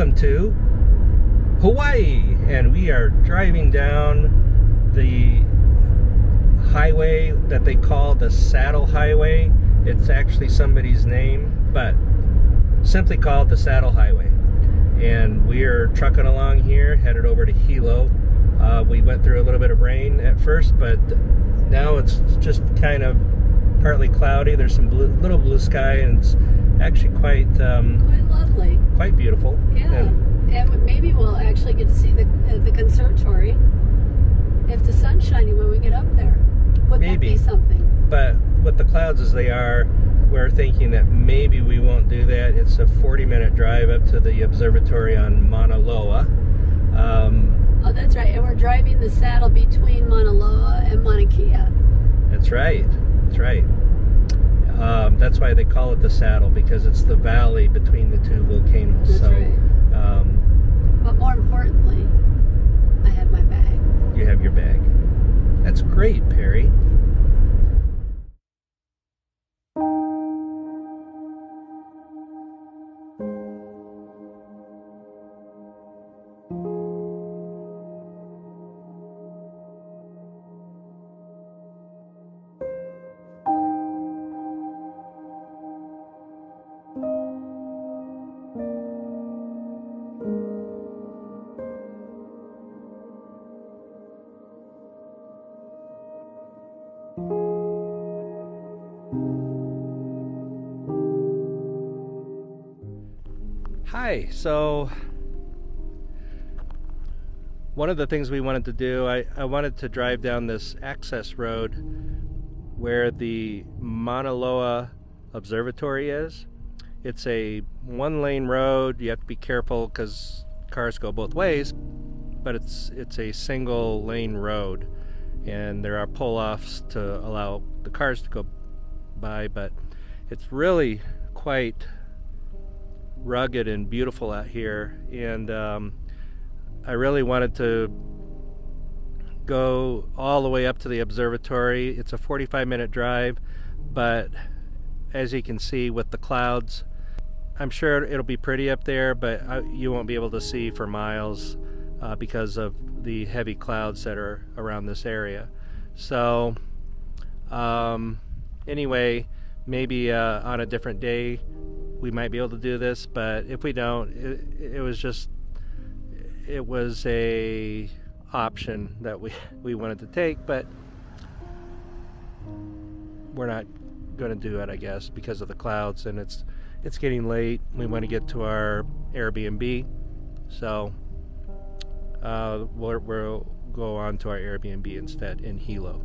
welcome to Hawaii, and we are driving down the highway that they call the Saddle Highway. It's actually somebody's name, but simply called the Saddle Highway. And we are trucking along here, headed over to Hilo. We went through a little bit of rain at first, but now it's just kind of partly cloudy. There's some little blue sky, and it's actually quite lovely, quite beautiful. Yeah, and maybe we'll actually get to see the conservatory if the sun's shining when we get up there. Would maybe that be something? But with the clouds as they are, we're thinking that maybe we won't do that. It's a 40-minute drive up to the observatory on Mauna Loa. Oh, that's right. And we're driving the saddle between Mauna Loa and Mauna Kea. That's right. That's right. That's why they call it the Saddle, because it's the valley between the two volcanoes. That's right. But more importantly, I have my bag. You have your bag. That's great, Perry. Hi, so one of the things we wanted to do, I wanted to drive down this access road where the Mauna Loa Observatory is. It's a one-lane road. You have to be careful because cars go both ways, but it's a single lane road, and there are pull-offs to allow the cars to go by, but it's really quite rugged and beautiful out here, and I really wanted to go all the way up to the observatory. It's a 45-minute drive, but as you can see with the clouds, I'm sure it'll be pretty up there, but you won't be able to see for miles because of the heavy clouds that are around this area. So anyway, maybe on a different day we might be able to do this, but if we don't, it was a option that we wanted to take, but we're not going to do it, I guess, because of the clouds, and it's getting late. We want to get to our Airbnb, so we'll go on to our Airbnb instead in Hilo.